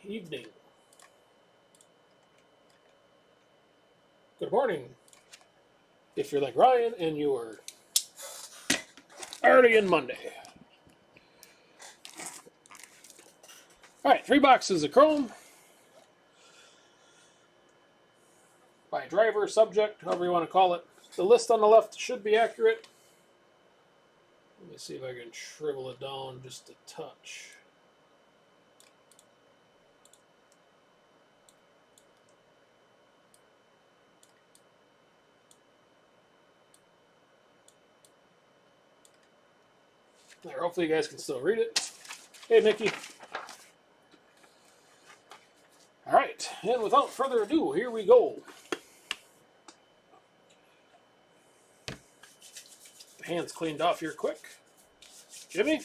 evening, good morning, if you're like Ryan and you are already in Monday. Alright, 3 boxes of chrome by driver, subject, however you want to call it. The list on the left should be accurate. Let me see if I can shrivel it down just a touch. There, hopefully you guys can still read it. Hey, Mickey. Alright, and without further ado, here we go. The hands cleaned off here quick. Jimmy?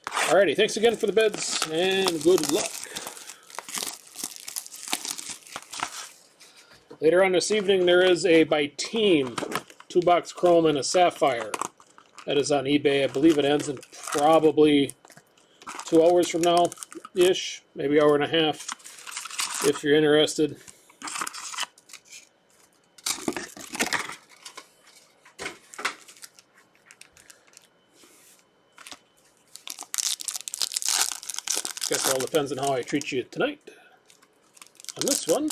Alrighty, thanks again for the bids, and good luck. Later on this evening, there is a by team 2-box chrome and a sapphire. That is on eBay. I believe it ends in probably 2 hours from now-ish, maybe hour and a half, if you're interested. Guess it all depends on how I treat you tonight. On this one,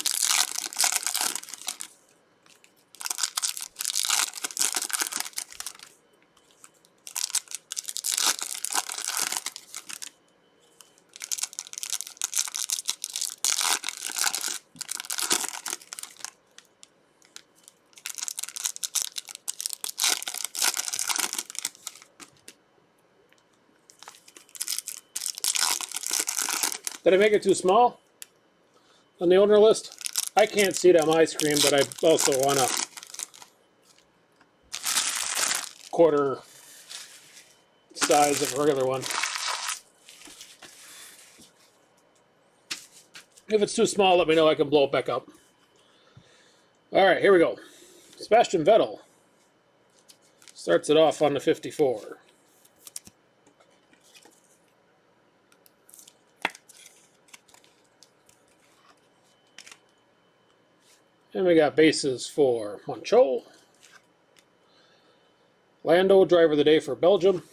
did I make it too small on the owner list? I can't see it on my screen, but I also want a quarter size of a regular one. If it's too small, let me know. I can blow it back up. All right, here we go. Sebastian Vettel starts it off on the 54. And we got bases for Monchol, Lando, driver of the day for Belgium,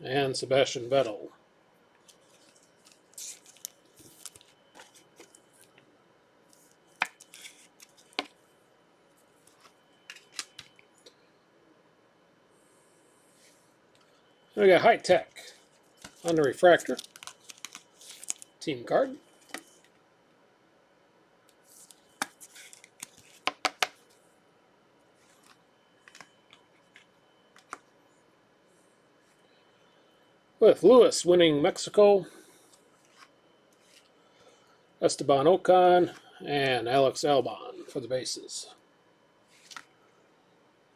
and Sebastian Vettel. And we got High Tech on the refractor, team card. With Lewis winning Mexico, Esteban Ocon, and Alex Albon for the bases.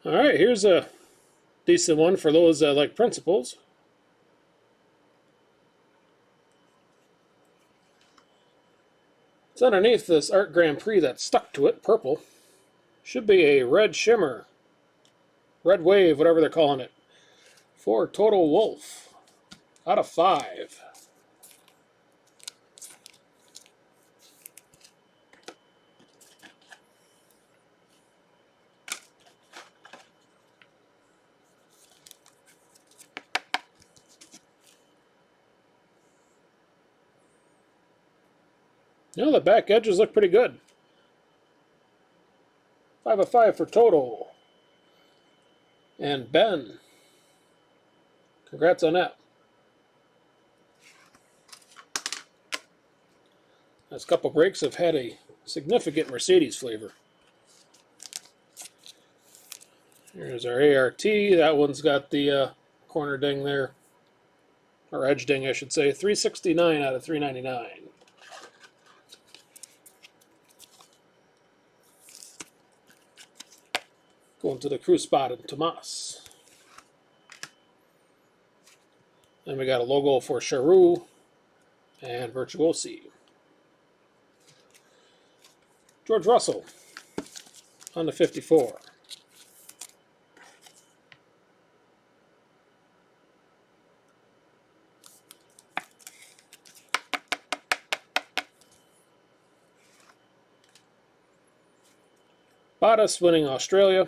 All right, here's a decent one for those that like principles. It's underneath this Art Grand Prix that's stuck to it, purple. Should be a red shimmer, red wave, whatever they're calling it, for Total Wolf. Out of 5. You know, the back edges look pretty good. 5 of 5 for Total. And Ben, congrats on that. Last couple breaks have had a significant Mercedes flavor. Here's our ART. That one's got the corner ding there. Or edge ding, I should say. 369 out of 399. Going to the crew spot in Tomas. Then we got a logo for Charu and Virtuosi. George Russell on the 54. Bottas winning Australia.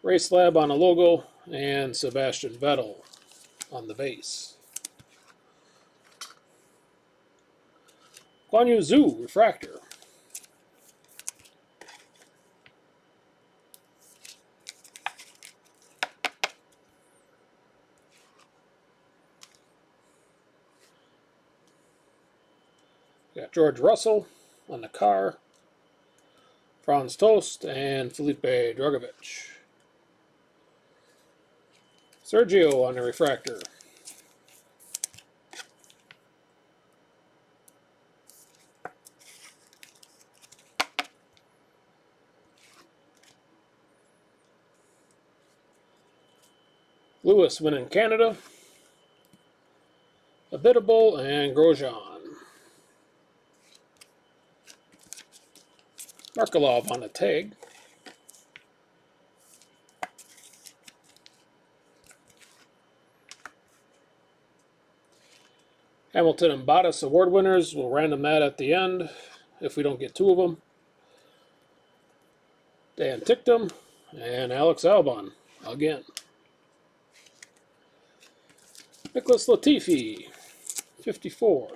Race Lab on a logo, and Sebastian Vettel on the base. Guan Yu Zhou refractor. Got George Russell on the car, Franz Tost, and Felipe Drugovich. Sergio on the refractor. Lewis winning Canada. Abitable and Grosjean. Markelov on the tag. Hamilton and Bottas award winners. We'll random that at the end if we don't get two of them. Dan Ticktum and Alex Albon again. Nicholas Latifi, 54.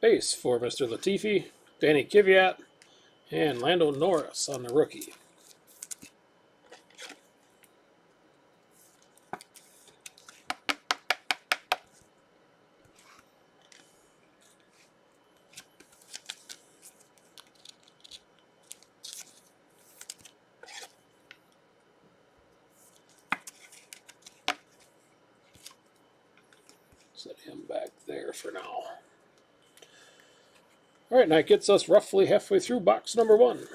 Base for Mr. Latifi, Danny Kvyat, and Lando Norris on the rookie. Set him back there for now. All right, and that gets us roughly halfway through box number 1.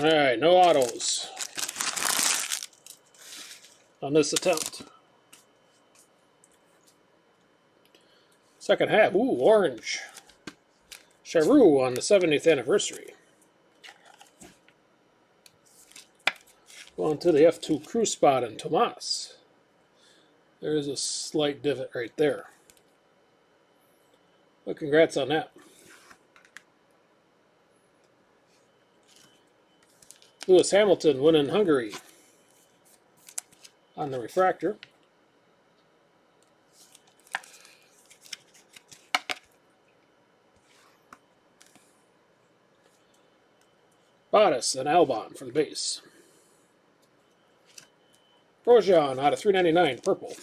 All right, no autos on this attempt. Second half, ooh, orange. Charou on the 70th anniversary. Going to the F2 crew spot in Tomas. There's a slight divot right there. But congrats on that. Lewis Hamilton winning Hungary on the refractor. Bottas and Albon for the base. Grosjean out of 399, purple.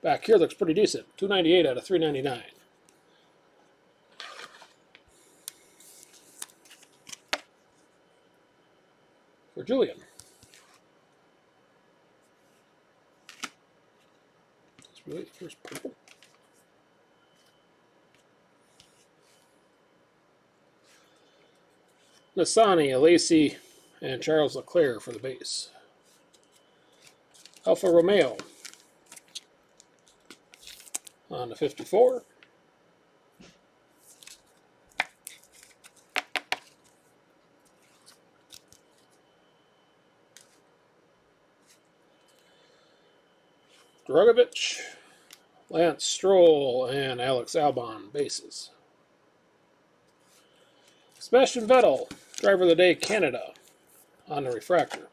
Back here looks pretty decent. 298 out of 399. For Julian. That's really the first purple. Nassani, Alesi, and Charles Leclerc for the base. Alfa Romeo on the 54. Dragovich, Lance Stroll, and Alex Albon, bases. Sebastian Vettel, Driver of the Day, Canada, on the refractor.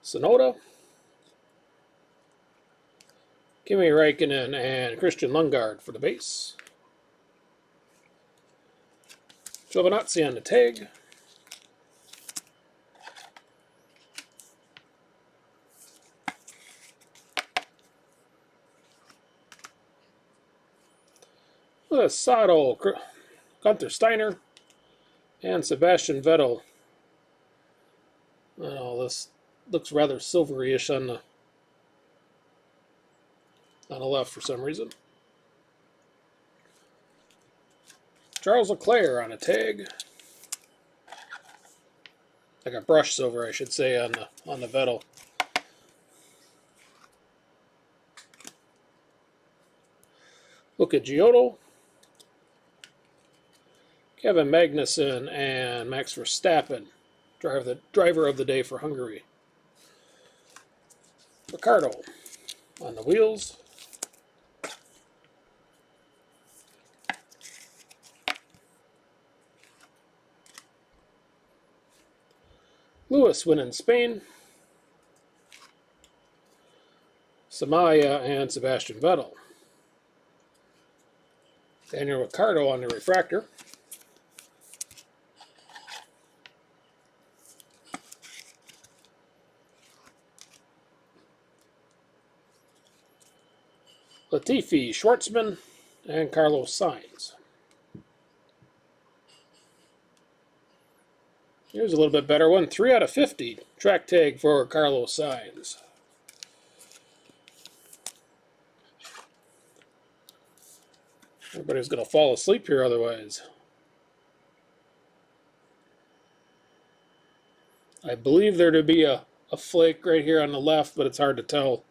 Sonoda, Kimi Räikkönen, and Christian Lundgaard for the base. Giovinazzi on the tag. Sato, Gunther Steiner, and Sebastian Vettel. Oh, this looks rather silvery-ish on the left for some reason. Charles Leclerc on a tag. Like a brush silver, I should say, on the Vettel. Luca Giotto, Kevin Magnussen, and Max Verstappen, driver of the day for Hungary. Ricardo on the wheels. Lewis winning Spain. Samaya and Sebastian Vettel. Daniel Ricciardo on the refractor. Latifi, Schwartzman, and Carlos Sainz. Here's a little bit better one. 3 out of 50. Track tag for Carlos Sainz. Everybody's going to fall asleep here otherwise. I believe there to be a flake right here on the left, but it's hard to tell.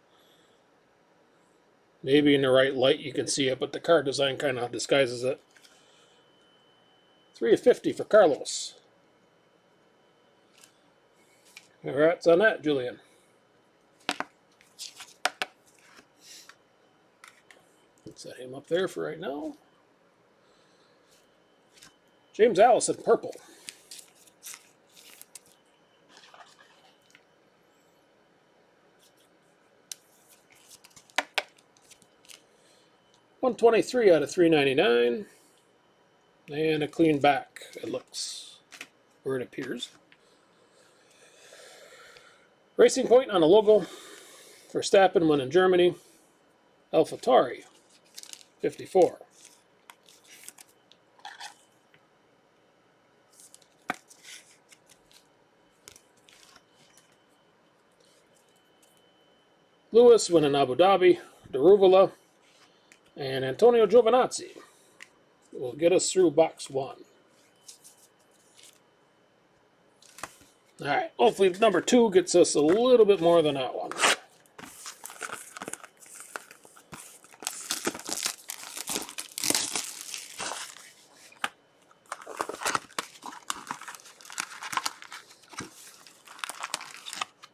Maybe in the right light you can see it, but the card design kind of disguises it. 3 of 50 for Carlos. Congrats on that, Julian. Set him up there for right now. James Allison, purple. $123 out of $399. And a clean back, it looks, or it appears. Racing Point on a logo. Verstappen won in Germany. AlphaTauri, 54. Lewis won in Abu Dhabi. Daruvula. And Antonio Giovinazzi will get us through box 1. All right, hopefully number 2 gets us a little bit more than that one.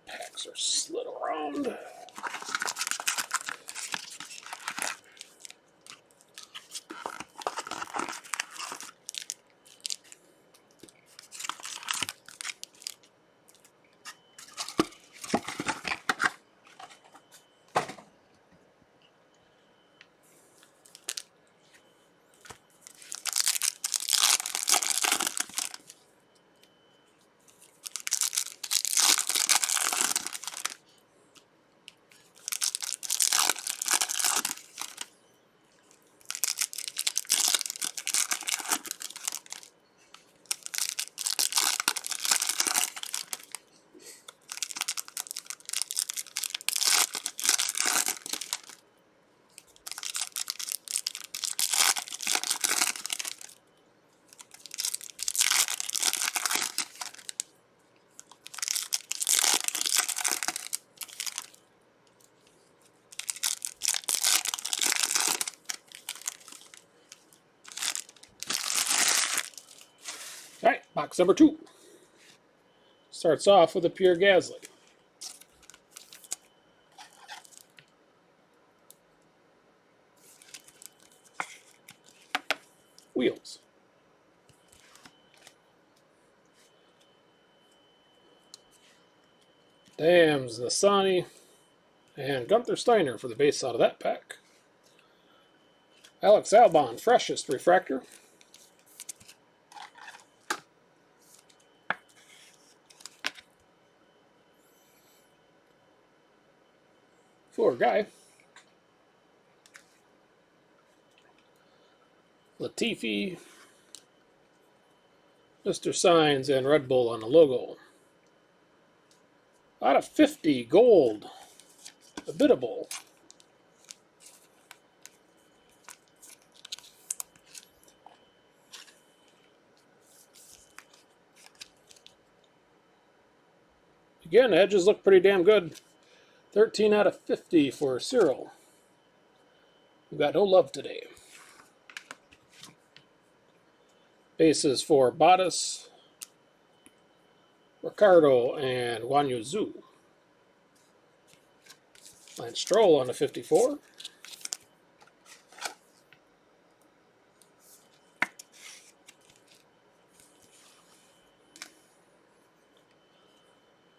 Packs are slid around. Box number 2 starts off with a pure Gasly. Wheels. Dams, Nasani, and Gunther Steiner for the base out of that pack. Alex Albon, freshest refractor. Floor Guy. Latifi, Mr. Signs, and Red Bull on the logo. Out of 50, gold, a biddable. Again, edges look pretty damn good. 13 out of 50 for Cyril. We've got no love today. Bases for Bottas, Ricardo, and Guan Yu Zhu. Lance Stroll on the 54.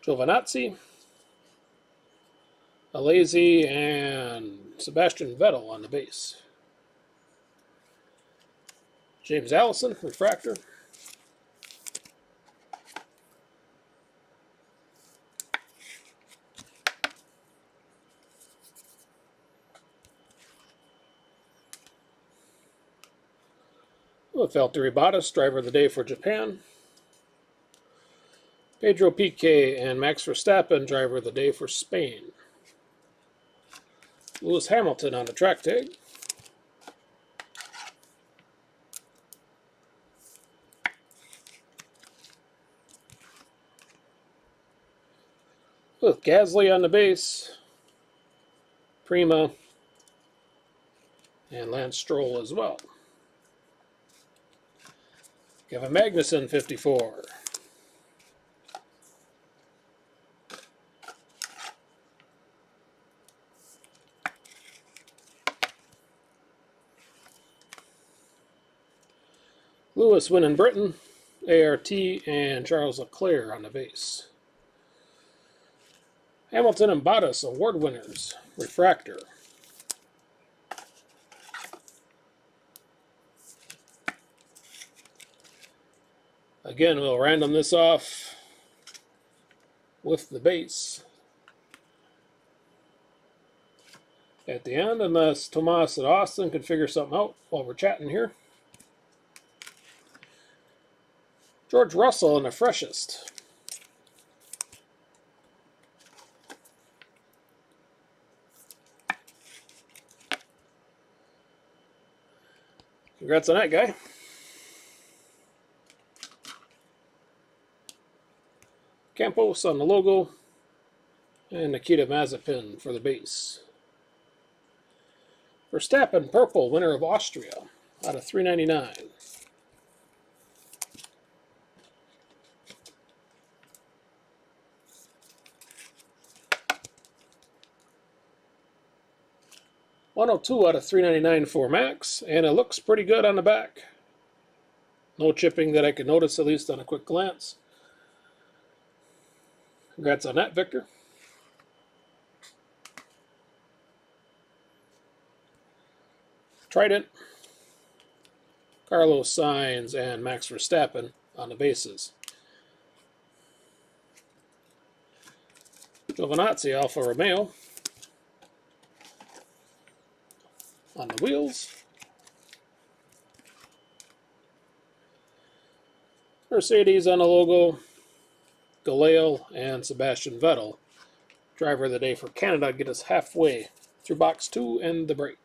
Giovinazzi, Alesi, and Sebastian Vettel on the base. James Allison, refractor. Valtteri Bottas, driver of the day for Japan. Pedro Piquet and Max Verstappen, driver of the day for Spain. Lewis Hamilton on the track tag. With Gasly on the base, Prima, and Lance Stroll as well. Kevin Magnussen, 54. Lewis winning Britain, ART, and Charles Leclerc on the base. Hamilton and Bottas, award winners, refractor. Again, we'll random this off with the base at the end, unless Tomas and Austin can figure something out while we're chatting here. George Russell in the freshest. Congrats on that, guy. Campos on the logo, and Nikita Mazepin for the base. Verstappen, purple, winner of Austria, out of 399. $102 out of 399 for Max, and it looks pretty good on the back. No chipping that I could notice, at least on a quick glance. Congrats on that, Victor. Trident, Carlos Sainz, and Max Verstappen on the bases. Giovinazzi, Alfa Romeo on the wheels. Mercedes on the logo. Galeo and Sebastian Vettel, driver of the day for Canada, get us halfway through box 2 and the break.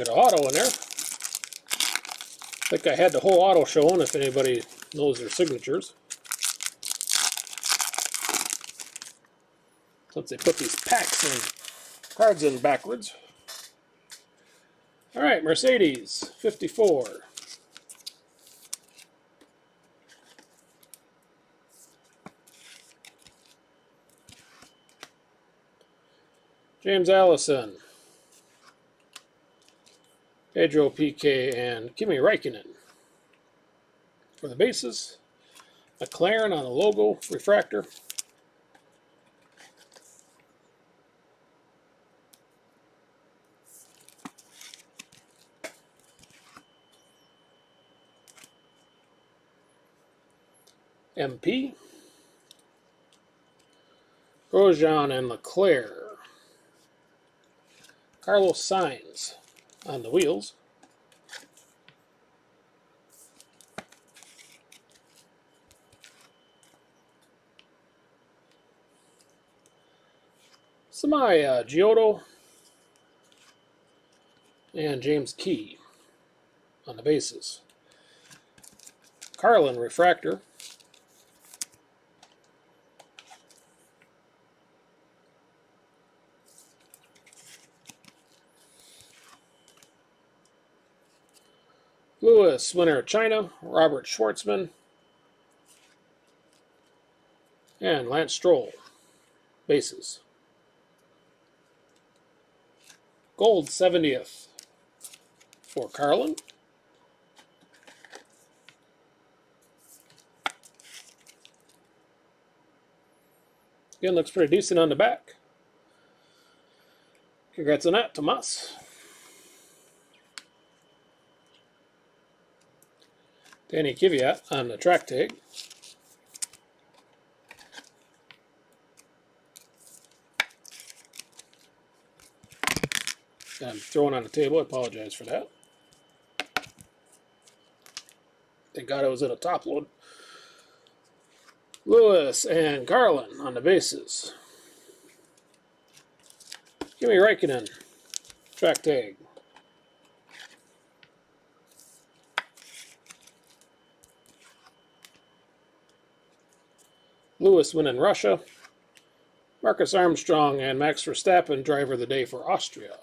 Got an auto in there. I think I had the whole auto showing if anybody knows their signatures. Since they put these packs and cards in backwards. All right, Mercedes 54. James Allison, Pedro PK, and Kimi Räikkönen. For the bases, McLaren on the logo, refractor. MP, Grosjean and Leclerc. Carlos Sainz on the wheels. Samaya, Giotto, and James Key on the bases. Carlin, refractor. Lewis, winner China, Robert Schwartzman, and Lance Stroll, bases. Gold 70th for Carlin. Again, looks pretty decent on the back. Congrats on that, Tomas. Danny Kvyat on the track tag. I'm throwing on the table. I apologize for that. Thank God I was at a top load. Lewis and Carlin on the bases. Kimi Räikkönen, track tag. Lewis winning Russia. Marcus Armstrong and Max Verstappen, driver of the day for Austria.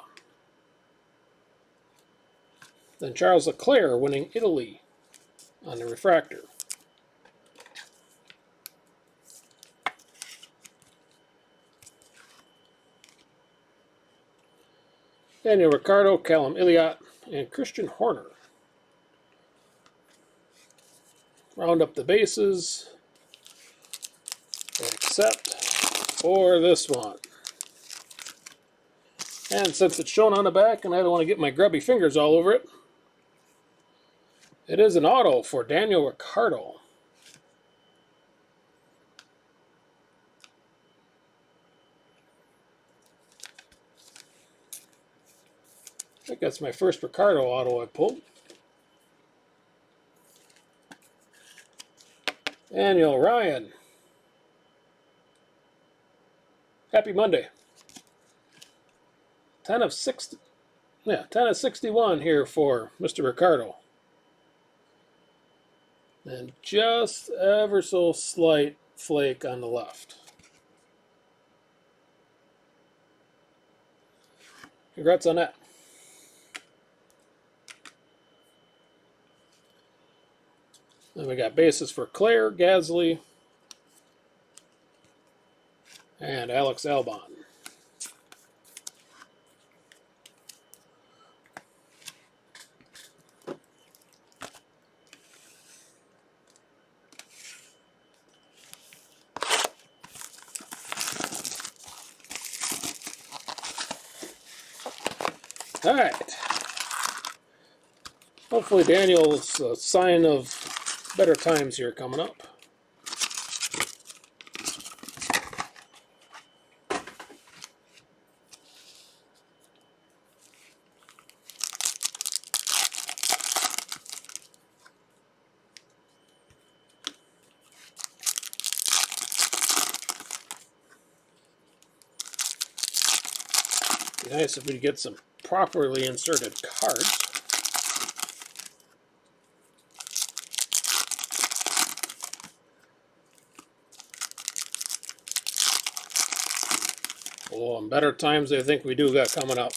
Then Charles Leclerc winning Italy on the refractor. Daniel Ricciardo, Callum Elliott, and Christian Horner. Round up the bases, except for this one. And since it's shown on the back and I don't want to get my grubby fingers all over it, it is an auto for Daniel Ricciardo. I think that's my first Ricciardo auto I pulled. Daniel Ryan. Happy Monday. 10 of 61 here for Mr. Ricciardo. And just ever so slight flake on the left. Congrats on that. Then we got bases for Claire, Gasly, and Alex Albon. All right. Hopefully Daniel's a sign of better times here coming up. Be nice if we could get some properly inserted cards. Oh, and better times I think we do got coming up.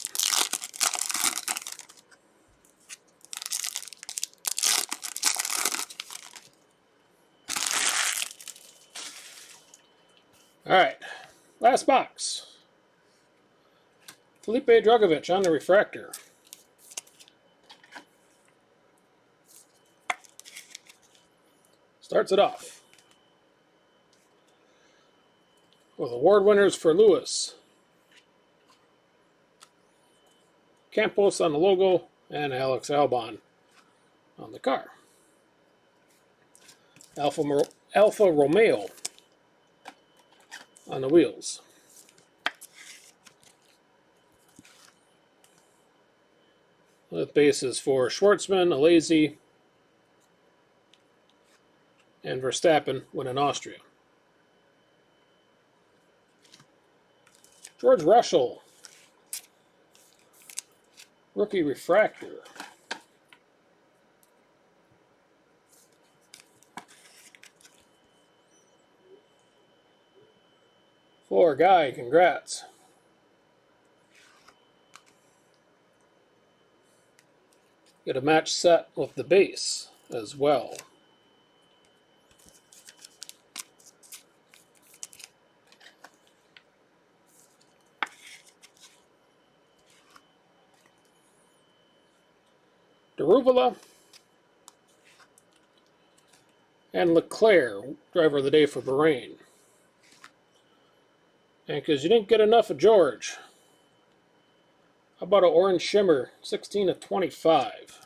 All right, last box. Felipe Dragovich on the refractor. Starts it off with award winners for Lewis. Campos on the logo and Alex Albon on the car. Alfa Romeo on the wheels. With bases for Schwartzman, Alesi, and Verstappen when in Austria. George Russell, rookie refractor. For Guy, congrats. Get a match set with the base as well. Daruvula and Leclerc, driver of the day for Bahrain. And because you didn't get enough of George, how about an orange shimmer, 16/25.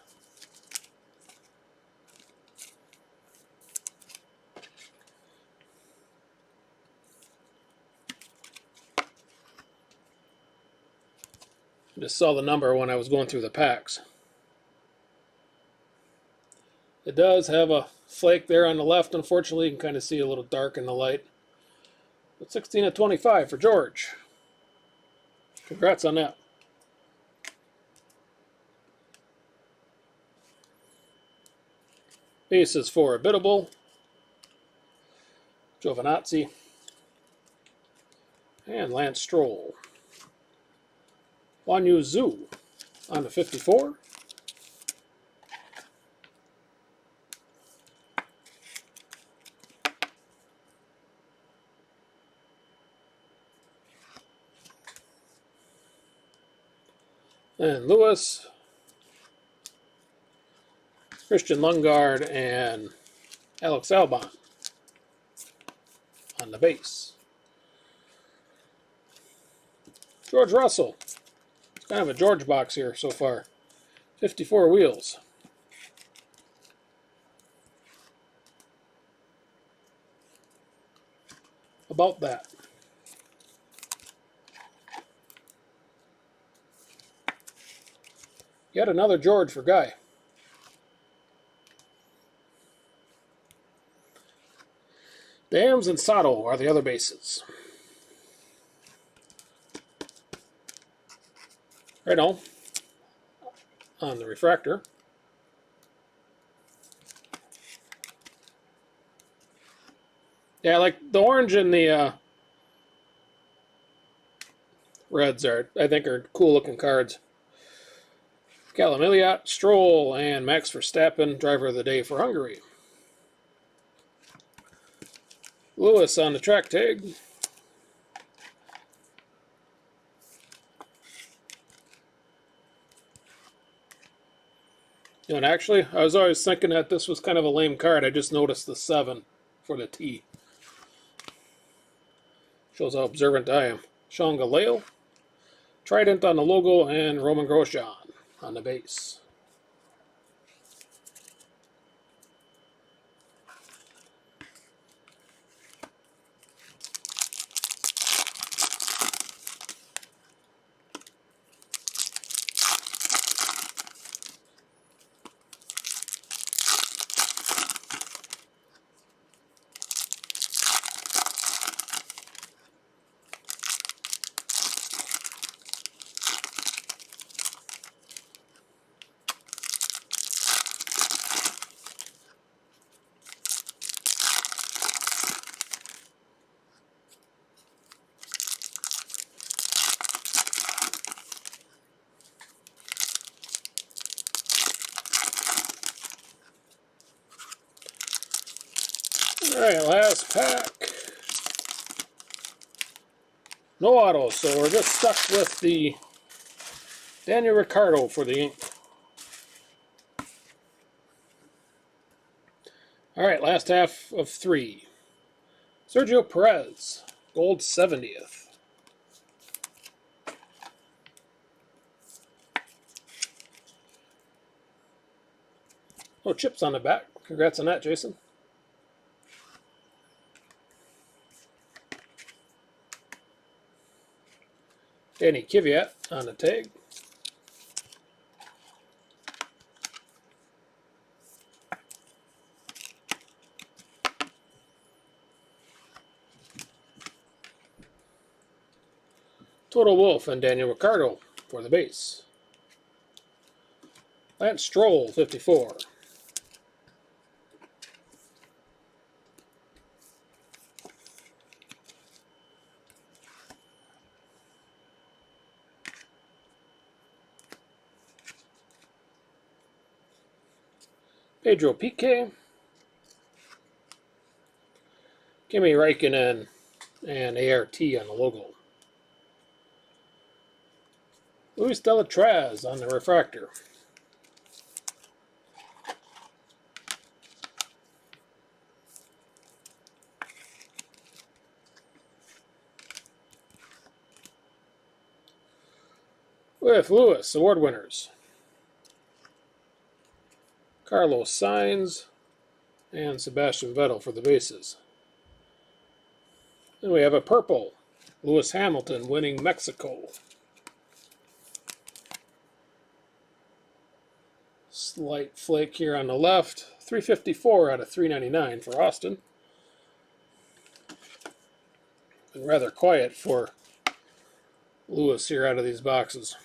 Just saw the number when I was going through the packs. It does have a flake there on the left. Unfortunately, you can kind of see a little dark in the light. But 16/25 for George. Congrats on that. Bases for Biddable, Giovinazzi, and Lance Stroll. Guan Yu Zhu on the 54. And Lewis, Christian Lundgaard, and Alex Albon on the base. George Russell. It's kind of a George box here so far. 54 wheels. About that. Yet another George for Guy. Dams and Sato are the other bases. Right on the refractor. Yeah, like the orange and the reds I think are cool looking cards. Callum Elliott, Stroll, and Max Verstappen, driver of the day for Hungary. Lewis on the track tag. And actually, I was always thinking that this was kind of a lame card. I just noticed the 7 for the T. Shows how observant I am. Sean Galeo, Trident on the logo, and Roman Grosjean on the base. Alright, last pack. No autos, so we're just stuck with the Daniel Ricciardo for the ink. Alright, last half of 3. Sergio Perez, gold 70th. No chips on the back. Congrats on that, Jason. Danny Kvyat on the tag. Total Wolf and Daniel Ricciardo for the base. Lance Stroll, 54. Pedro Piquet. Kimi Raikkonen and ART on the logo. Luis Delatraz on the refractor. With Lewis, award winners. Carlos Sainz and Sebastian Vettel for the bases. Then we have a purple. Lewis Hamilton winning Mexico. Slight flake here on the left. 354 out of 399 for Austin. Been rather quiet for Lewis here out of these boxes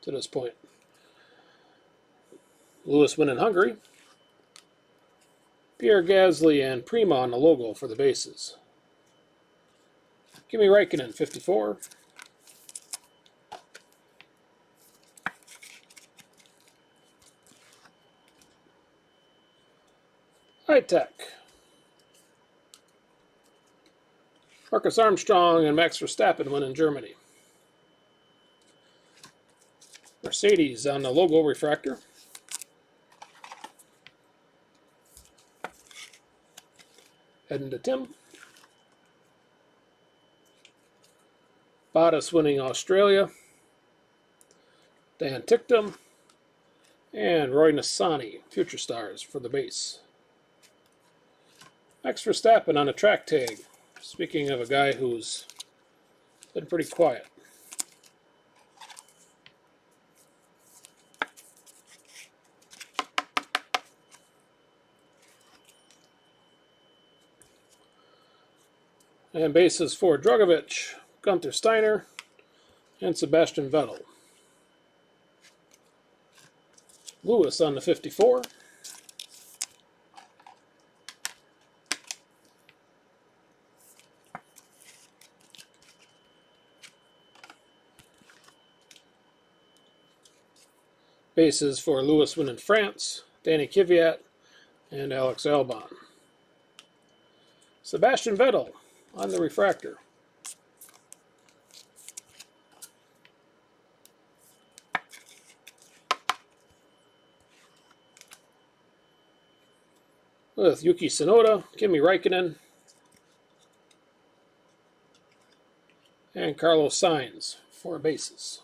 to this point. Lewis winning Hungary. Pierre Gasly and Prima on the logo for the bases. Kimi Raikkonen, 54. High Tech. Marcus Armstrong and Max Verstappen win in Germany. Mercedes on the logo refractor. Heading to Tim. Bottas winning Australia. Dan Ticktum. And Roy Nissany, Future Stars for the base. Max Verstappen on a track tag. Speaking of a guy who's been pretty quiet. And bases for Drugovich, Gunther Steiner, and Sebastian Vettel. Lewis on the 54. Bases for Lewis winning France, Danny Kvyat, and Alex Albon. Sebastian Vettel on the refractor. With Yuki Tsunoda, Kimi Raikkonen, and Carlos Sainz for bases.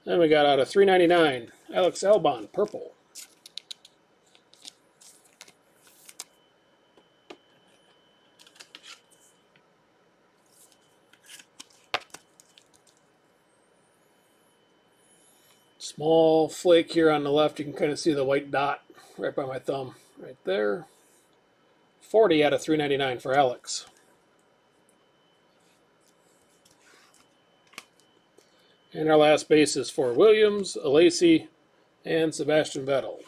Then we got out of 399, Alex Albon, purple. Small flake here on the left. You can kind of see the white dot right by my thumb right there. 40 out of 399 for Alex. And our last base is for Williams, Alesi, and Sebastian Vettel.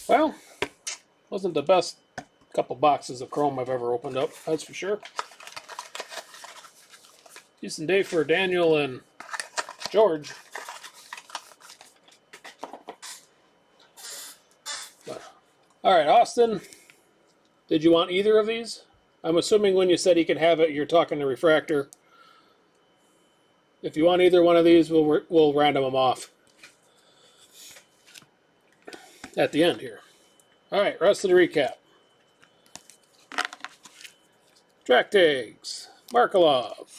Well, wasn't the best couple boxes of chrome I've ever opened up, that's for sure. If Decent day for Daniel and George. All right, Austin, did you want either of these? I'm assuming when you said he could have it, you're talking to Refractor. If you want either one of these, we'll random them off at the end here. All right, rest of the recap. Track tags: Markelov,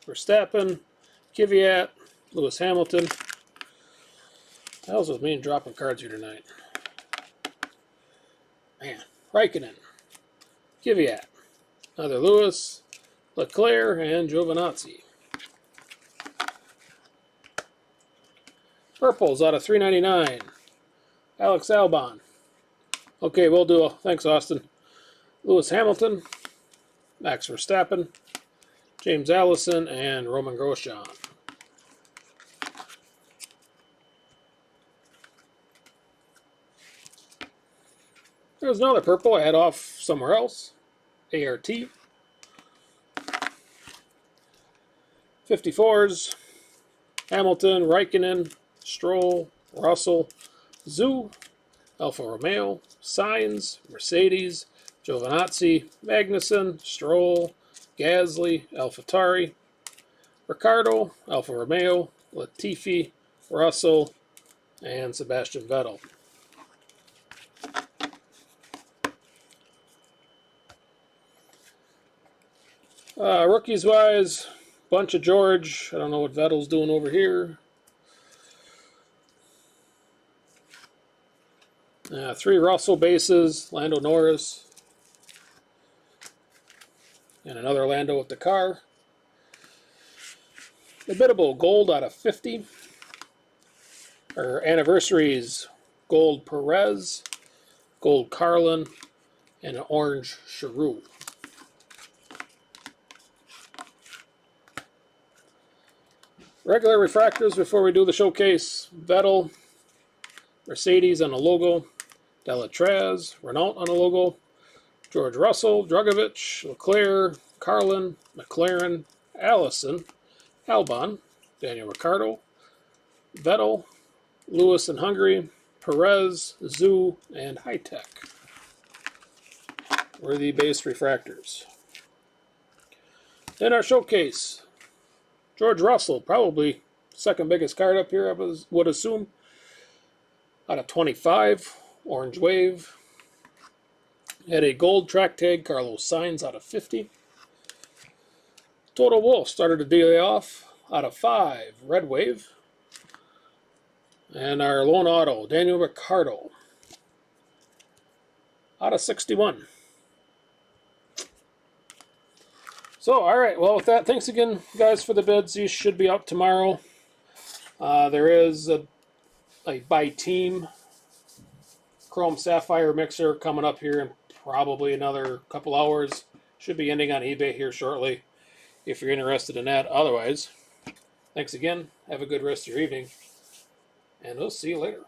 Verstappen, Kvyat, Lewis Hamilton. What the hell's with me and dropping cards here tonight? Man, Raikkonen, Kvyat, another Lewis, Leclerc, and Giovinazzi. Purples out of 399. Alex Albon. Okay, we'll do a thanks, Austin. Lewis Hamilton, Max Verstappen, James Allison, and Roman Grosjean. There's another purple I had off somewhere else. ART. 54s. Hamilton, Raikkonen, Stroll, Russell, Zhu, Alfa Romeo, Sainz, Mercedes, Giovinazzi, Magnussen, Stroll, Gasly, AlphaTauri, Ricciardo, Alfa Romeo, Latifi, Russell, and Sebastian Vettel. Rookies-wise, bunch of George. I don't know what Vettel's doing over here. 3 Russell bases, Lando Norris, and another Lando with the car. Habitable gold out of 50. Our anniversaries: gold Perez, gold Carlin, and an orange Giroux. Regular refractors before we do the showcase: Vettel, Mercedes on the logo, Delatraz, Renault on the logo, George Russell, Drugovich, Leclerc, Carlin, McLaren, Allison, Albon, Daniel Ricciardo, Vettel, Lewis in Hungary, Perez, Zhu, and High Tech were the base refractors. In our showcase, George Russell, probably second biggest card up here, I would assume. Out of 25, Orange Wave. Had a gold track tag, Carlos Sainz, out of 50. Total Wolf started the day off out of 5, Red Wave. And our lone auto, Daniel Ricciardo, out of 61. So, all right, well, with that, thanks again, guys, for the bids. These should be out tomorrow. There is a by team Chrome Sapphire mixer coming up here in probably another couple hours. Should be ending on eBay here shortly if you're interested in that. Otherwise, thanks again. Have a good rest of your evening, and we'll see you later.